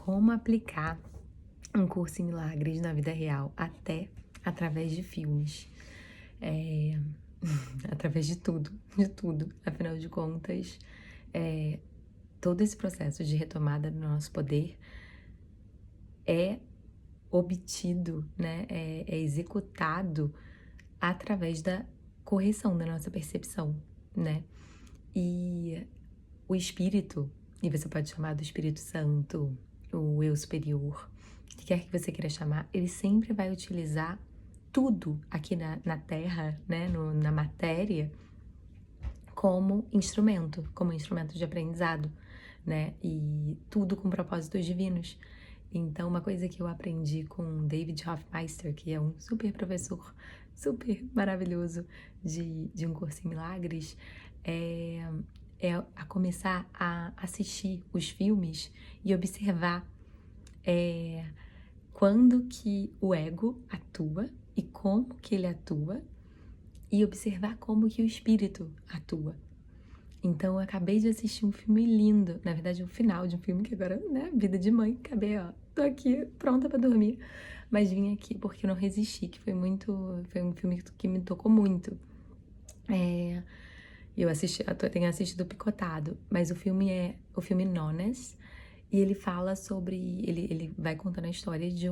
como aplicar um curso em milagres na vida real, até através de filmes. É, através de tudo, de tudo. Afinal de contas, todo esse processo de retomada do nosso poder é obtido, né? É executado através da correção da nossa percepção, né? E o espírito, e você pode chamar do Espírito Santo, o eu superior, o que quer que você queira chamar, ele sempre vai utilizar tudo aqui na Terra, né, na matéria, como instrumento de aprendizado, né, e tudo com propósitos divinos. Então, uma coisa que eu aprendi com David Hoffmeister, que é um super professor, super maravilhoso de um curso em milagres, é a começar a assistir os filmes e observar quando que o ego atua e como que ele atua, e observar como que o espírito atua. Então, eu acabei de assistir um filme lindo, na verdade, o final de um filme que agora, né, vida de mãe, acabei, ó, tô aqui pronta pra dormir, mas vim aqui porque eu não resisti, que foi um filme que me tocou muito. Eu tenho assistido picotado, mas o filme é o filme Nonas, e ele fala sobre, ele vai contando a história de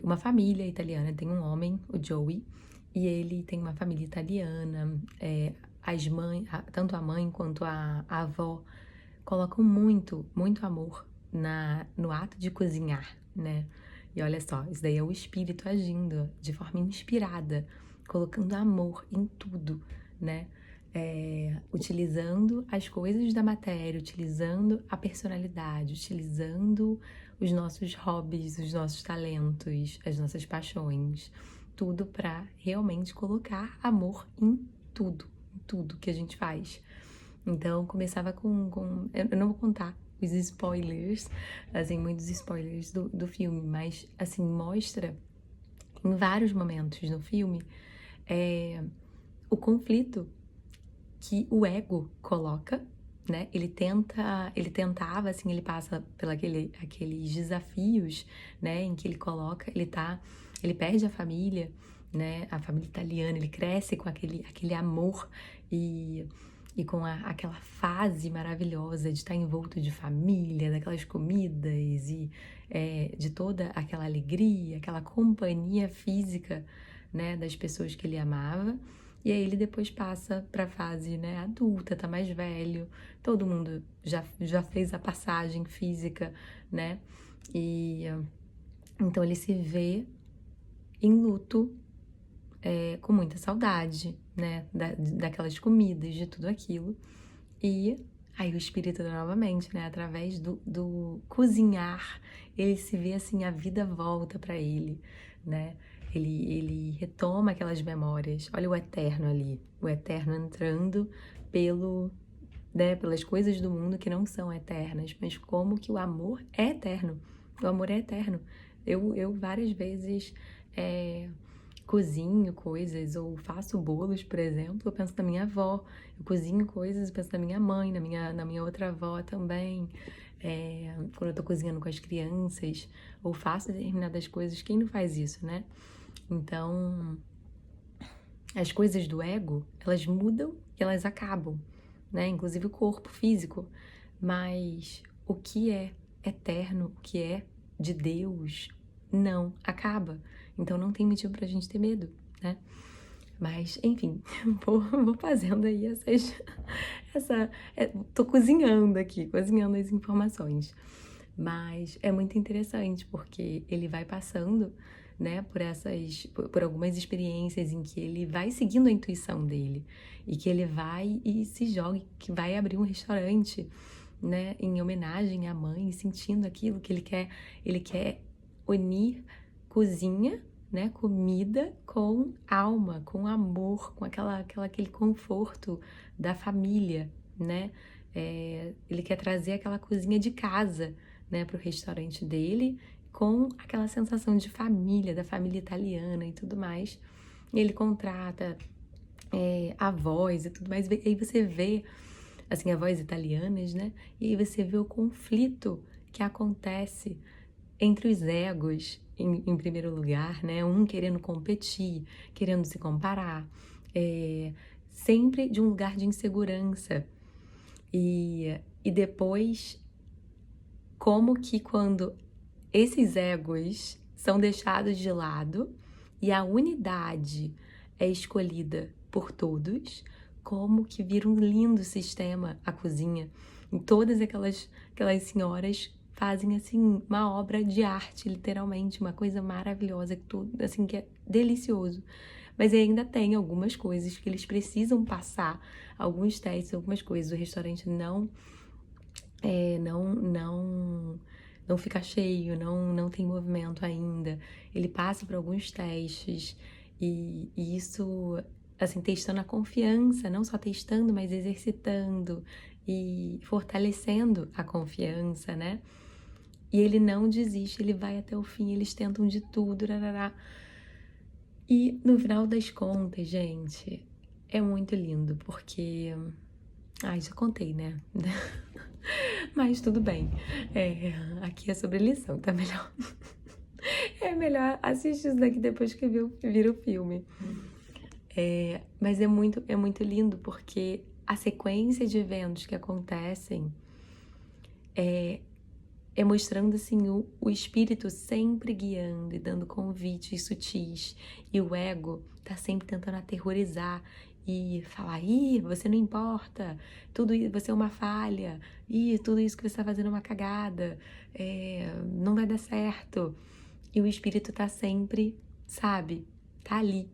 uma família italiana. Tem um homem, o Joey, e ele tem uma família italiana. As mães, tanto a mãe quanto a avó, colocam muito, muito amor no ato de cozinhar, né? E olha só, isso daí é o espírito agindo de forma inspirada, colocando amor em tudo, né? Utilizando as coisas da matéria, utilizando a personalidade, utilizando os nossos hobbies, os nossos talentos, as nossas paixões, tudo para realmente colocar amor em tudo que a gente faz. Então, começava eu não vou contar os spoilers, assim, muitos spoilers do filme, mas, assim, mostra em vários momentos no filme o conflito que o ego coloca, né? Ele tentava, assim, ele passa aqueles desafios, né? Em que ele coloca, ele perde a família, né? A família italiana, ele cresce com aquele amor e com aquela fase maravilhosa de estar envolto de família, daquelas comidas e de toda aquela alegria, aquela companhia física, né? Das pessoas que ele amava. E aí ele depois passa para a fase, né, adulta, tá mais velho, todo mundo já fez a passagem física, né? E então ele se vê em luto, com muita saudade, né, daquelas comidas, de tudo aquilo. E aí o espírito novamente, né, através do cozinhar, ele se vê assim, a vida volta para ele, né? Ele retoma aquelas memórias. Olha o eterno ali, o eterno entrando pelas coisas do mundo que não são eternas, mas como que o amor é eterno. O amor é eterno. Eu várias vezes cozinho coisas ou faço bolos, por exemplo, eu penso na minha avó. Eu cozinho coisas, eu penso na minha mãe, na minha outra avó também. Quando eu tô cozinhando com as crianças, ou faço determinadas coisas, quem não faz isso, né? Então, as coisas do ego, elas mudam e elas acabam, né? Inclusive o corpo físico. Mas o que é eterno, o que é de Deus, não acaba. Então não tem motivo pra gente ter medo, né? Mas, enfim, vou fazendo aí tô cozinhando aqui, cozinhando as informações. Mas é muito interessante, porque ele vai passando, né, por algumas experiências em que ele vai seguindo a intuição dele, e que ele vai e se joga, que vai abrir um restaurante, né, em homenagem à mãe, sentindo aquilo que ele quer unir cozinha, né, comida com alma, com amor, com aquele conforto da família, né? Ele quer trazer aquela cozinha de casa, né, para o restaurante dele, com aquela sensação de família, da família italiana e tudo mais. E ele contrata avós e tudo mais, e aí você vê, assim, avós italianas, né? E aí você vê o conflito que acontece entre os egos, em primeiro lugar, né? Um querendo competir, querendo se comparar, sempre de um lugar de insegurança. E depois, como que quando esses egos são deixados de lado e a unidade é escolhida por todos, como que vira um lindo sistema a cozinha. E todas aquelas senhoras fazem assim uma obra de arte, literalmente, uma coisa maravilhosa, tudo assim que é delicioso. Mas ainda tem algumas coisas que eles precisam passar, alguns testes, algumas coisas. O restaurante não fica cheio, não tem movimento ainda. Ele passa por alguns testes e isso, assim, testando a confiança, não só testando, mas exercitando e fortalecendo a confiança, né? E ele não desiste, ele vai até o fim, eles tentam de tudo, rarará. E no final das contas, gente, é muito lindo, porque... Ai, já contei, né? Mas tudo bem. Aqui é sobre lição, tá melhor. É melhor assistir isso daqui depois que vira o filme. Mas é muito lindo porque a sequência de eventos que acontecem é mostrando assim o espírito sempre guiando e dando convites sutis. E o ego tá sempre tentando aterrorizar e falar: ih, você não importa, você é uma falha, ih, tudo isso que você tá fazendo é uma cagada, não vai dar certo. E o espírito tá sempre, sabe, tá ali,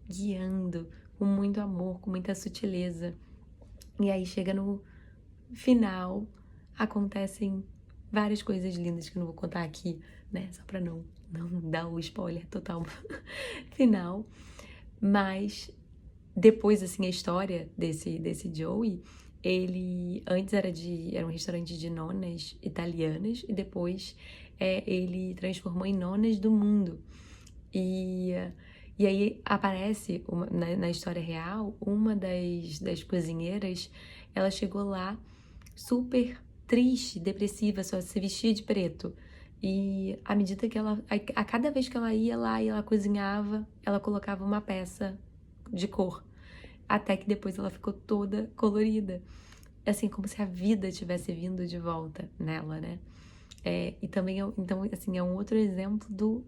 guiando com muito amor, com muita sutileza. E aí chega no final, acontecem várias coisas lindas que eu não vou contar aqui, né? Só pra não dar o spoiler total final. Mas depois, assim, a história desse Joey, ele antes era um restaurante de nonas italianas e depois ele transformou em nonas do mundo. E, e aí aparece na história real, uma das cozinheiras, ela chegou lá super triste, depressiva, só se vestia de preto. E à medida que a cada vez que ela ia lá e ela cozinhava, ela colocava uma peça de cor. Até que depois ela ficou toda colorida. Assim, como se a vida tivesse vindo de volta nela, né? E também, então, assim, é um outro exemplo do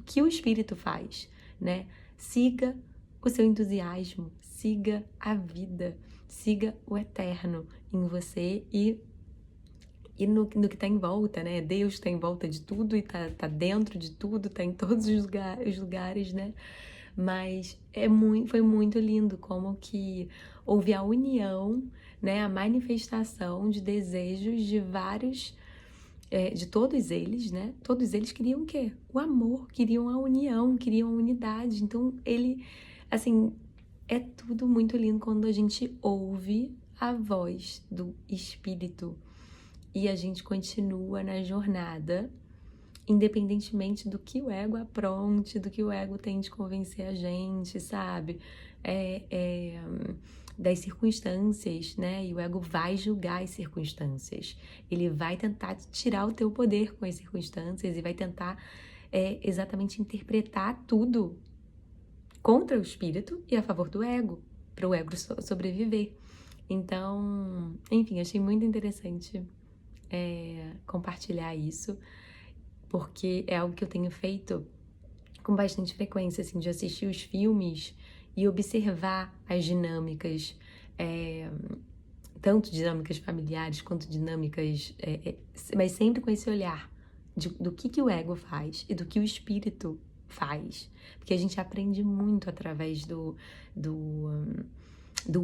que o espírito faz, né? Siga o seu entusiasmo, siga a vida, siga o eterno em você e no que está em volta, né? Deus está em volta de tudo e tá dentro de tudo, tá em todos os lugares, né? Mas foi muito lindo como que houve a união, né? A manifestação de desejos de vários, de todos eles, né? Todos eles queriam o quê? O amor, queriam a união, queriam a unidade. Então, assim, é tudo muito lindo quando a gente ouve a voz do Espírito e a gente continua na jornada, independentemente do que o ego apronte, do que o ego tente convencer a gente, sabe? Das circunstâncias, né? E o ego vai julgar as circunstâncias. Ele vai tentar tirar o teu poder com as circunstâncias e vai tentar exatamente interpretar tudo contra o espírito e a favor do ego, para o ego sobreviver. Então, enfim, achei muito interessante compartilhar isso, porque é algo que eu tenho feito com bastante frequência, assim, de assistir os filmes e observar as dinâmicas, tanto dinâmicas familiares quanto dinâmicas, mas sempre com esse olhar do que o ego faz e do que o espírito faz, porque a gente aprende muito através do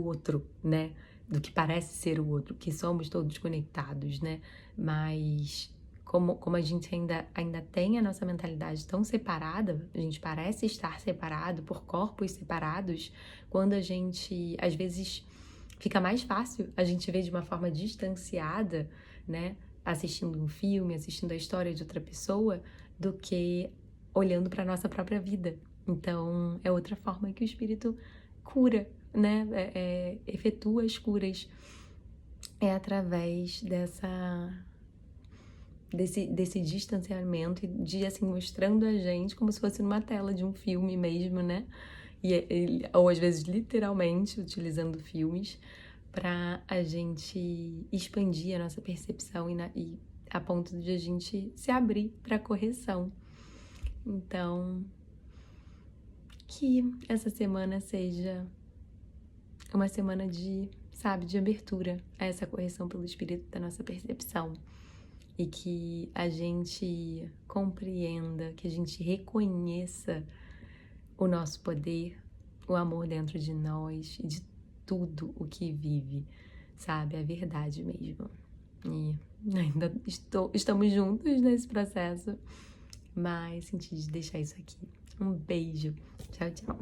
outro, né? Do que parece ser o outro, que somos todos conectados, né? Mas como a gente ainda tem a nossa mentalidade tão separada, a gente parece estar separado por corpos separados, quando a gente, às vezes, fica mais fácil a gente ver de uma forma distanciada, né? Assistindo um filme, assistindo a história de outra pessoa, do que olhando para a nossa própria vida. Então, é outra forma que o espírito cura, né? Efetua as curas. É através desse distanciamento e de, assim, mostrando a gente como se fosse numa tela de um filme mesmo, né? Ou às vezes literalmente utilizando filmes para a gente expandir a nossa percepção e a ponto de a gente se abrir para correção. Então, que essa semana seja uma semana de, sabe, de abertura a essa correção pelo espírito da nossa percepção. E que a gente compreenda, que a gente reconheça o nosso poder, o amor dentro de nós e de tudo o que vive, sabe? A verdade mesmo. E ainda estamos juntos nesse processo, mas senti de deixar isso aqui. Um beijo. Tchau, tchau.